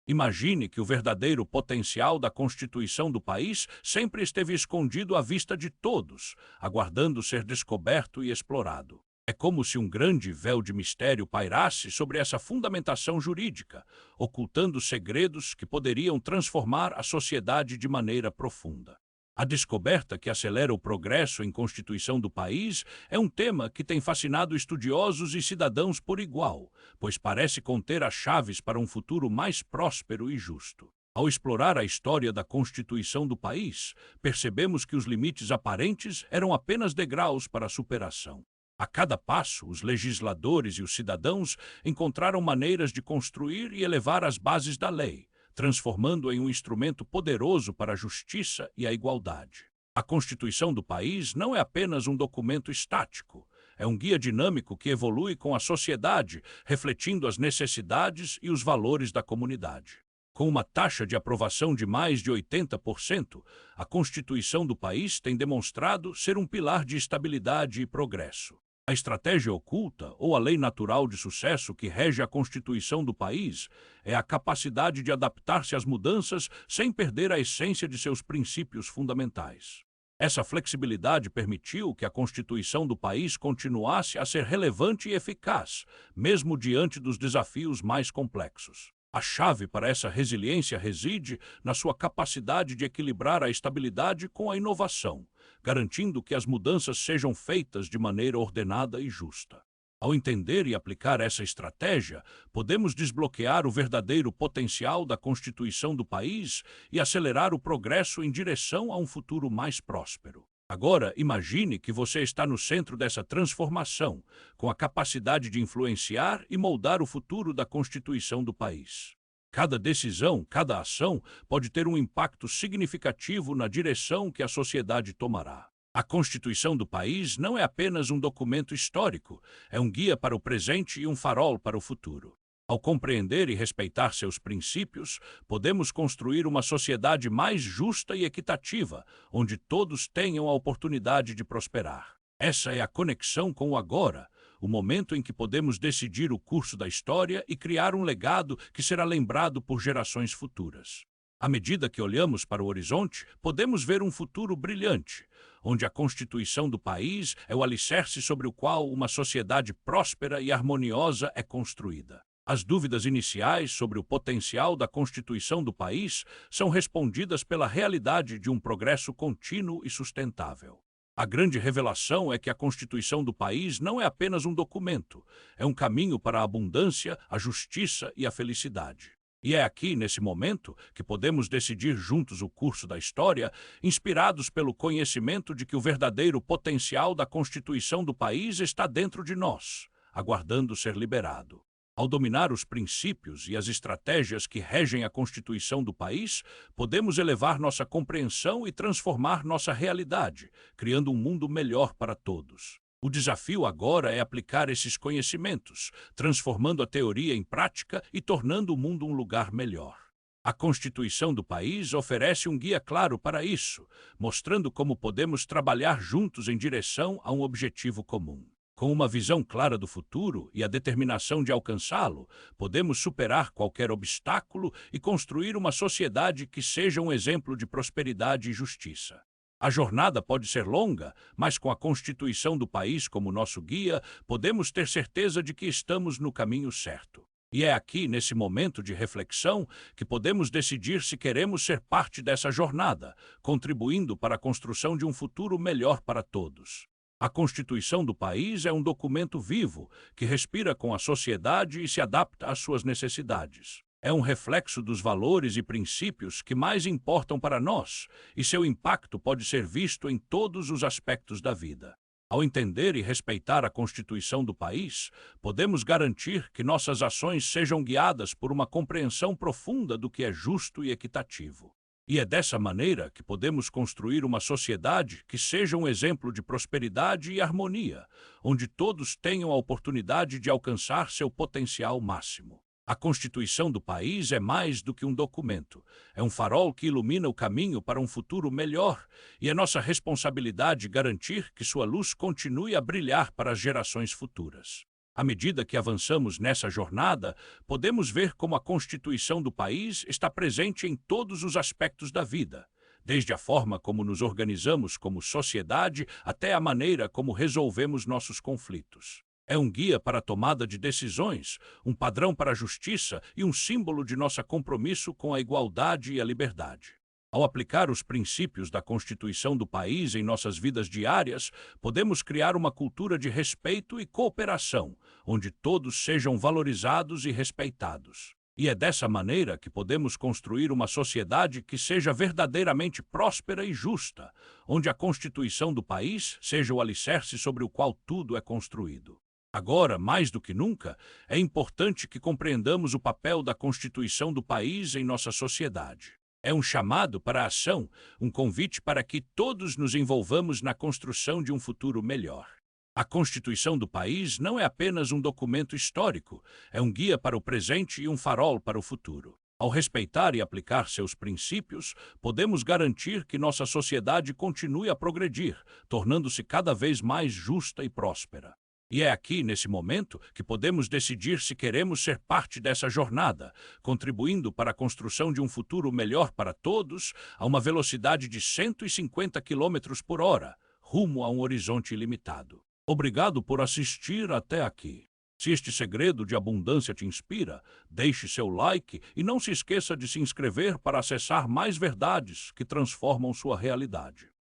Imagine que o verdadeiro potencial da Constituição do país sempre esteve escondido à vista de todos, aguardando ser descoberto e explorado. É como se um grande véu de mistério pairasse sobre essa fundamentação jurídica, ocultando segredos que poderiam transformar a sociedade de maneira profunda. A descoberta que acelera o progresso em Constituição do país é um tema que tem fascinado estudiosos e cidadãos por igual, pois parece conter as chaves para um futuro mais próspero e justo. Ao explorar a história da Constituição do país, percebemos que os limites aparentes eram apenas degraus para a superação. A cada passo, os legisladores e os cidadãos encontraram maneiras de construir e elevar as bases da lei, transformando-a em um instrumento poderoso para a justiça e a igualdade. A Constituição do país não é apenas um documento estático, é um guia dinâmico que evolui com a sociedade, refletindo as necessidades e os valores da comunidade. Com uma taxa de aprovação de mais de 80%, a Constituição do país tem demonstrado ser um pilar de estabilidade e progresso. A estratégia oculta, ou a lei natural de sucesso que rege a Constituição do país, é a capacidade de adaptar-se às mudanças sem perder a essência de seus princípios fundamentais. Essa flexibilidade permitiu que a Constituição do país continuasse a ser relevante e eficaz, mesmo diante dos desafios mais complexos. A chave para essa resiliência reside na sua capacidade de equilibrar a estabilidade com a inovação, garantindo que as mudanças sejam feitas de maneira ordenada e justa. Ao entender e aplicar essa estratégia, podemos desbloquear o verdadeiro potencial da Constituição do país e acelerar o progresso em direção a um futuro mais próspero. Agora, imagine que você está no centro dessa transformação, com a capacidade de influenciar e moldar o futuro da Constituição do país. Cada decisão, cada ação pode ter um impacto significativo na direção que a sociedade tomará. A Constituição do país não é apenas um documento histórico, é um guia para o presente e um farol para o futuro. Ao compreender e respeitar seus princípios, podemos construir uma sociedade mais justa e equitativa, onde todos tenham a oportunidade de prosperar. Essa é a conexão com o agora, o momento em que podemos decidir o curso da história e criar um legado que será lembrado por gerações futuras. À medida que olhamos para o horizonte, podemos ver um futuro brilhante, onde a Constituição do país é o alicerce sobre o qual uma sociedade próspera e harmoniosa é construída. As dúvidas iniciais sobre o potencial da Constituição do país são respondidas pela realidade de um progresso contínuo e sustentável. A grande revelação é que a Constituição do país não é apenas um documento, é um caminho para a abundância, a justiça e a felicidade. E é aqui, nesse momento, que podemos decidir juntos o curso da história, inspirados pelo conhecimento de que o verdadeiro potencial da Constituição do país está dentro de nós, aguardando ser liberado. Ao dominar os princípios e as estratégias que regem a Constituição do país, podemos elevar nossa compreensão e transformar nossa realidade, criando um mundo melhor para todos. O desafio agora é aplicar esses conhecimentos, transformando a teoria em prática e tornando o mundo um lugar melhor. A Constituição do país oferece um guia claro para isso, mostrando como podemos trabalhar juntos em direção a um objetivo comum. Com uma visão clara do futuro e a determinação de alcançá-lo, podemos superar qualquer obstáculo e construir uma sociedade que seja um exemplo de prosperidade e justiça. A jornada pode ser longa, mas com a Constituição do país como nosso guia, podemos ter certeza de que estamos no caminho certo. E é aqui, nesse momento de reflexão, que podemos decidir se queremos ser parte dessa jornada, contribuindo para a construção de um futuro melhor para todos. A Constituição do país é um documento vivo, que respira com a sociedade e se adapta às suas necessidades. É um reflexo dos valores e princípios que mais importam para nós, e seu impacto pode ser visto em todos os aspectos da vida. Ao entender e respeitar a Constituição do país, podemos garantir que nossas ações sejam guiadas por uma compreensão profunda do que é justo e equitativo. E é dessa maneira que podemos construir uma sociedade que seja um exemplo de prosperidade e harmonia, onde todos tenham a oportunidade de alcançar seu potencial máximo. A Constituição do país é mais do que um documento. É um farol que ilumina o caminho para um futuro melhor, e é nossa responsabilidade garantir que sua luz continue a brilhar para as gerações futuras. À medida que avançamos nessa jornada, podemos ver como a Constituição do país está presente em todos os aspectos da vida, desde a forma como nos organizamos como sociedade até a maneira como resolvemos nossos conflitos. É um guia para a tomada de decisões, um padrão para a justiça e um símbolo de nosso compromisso com a igualdade e a liberdade. Ao aplicar os princípios da Constituição do país em nossas vidas diárias, podemos criar uma cultura de respeito e cooperação, onde todos sejam valorizados e respeitados. E é dessa maneira que podemos construir uma sociedade que seja verdadeiramente próspera e justa, onde a Constituição do país seja o alicerce sobre o qual tudo é construído. Agora, mais do que nunca, é importante que compreendamos o papel da Constituição do país em nossa sociedade. É um chamado para a ação, um convite para que todos nos envolvamos na construção de um futuro melhor. A Constituição do país não é apenas um documento histórico, é um guia para o presente e um farol para o futuro. Ao respeitar e aplicar seus princípios, podemos garantir que nossa sociedade continue a progredir, tornando-se cada vez mais justa e próspera. E é aqui, nesse momento, que podemos decidir se queremos ser parte dessa jornada, contribuindo para a construção de um futuro melhor para todos a uma velocidade de 150 quilômetros por hora, rumo a um horizonte ilimitado. Obrigado por assistir até aqui. Se este segredo de abundância te inspira, deixe seu like e não se esqueça de se inscrever para acessar mais verdades que transformam sua realidade.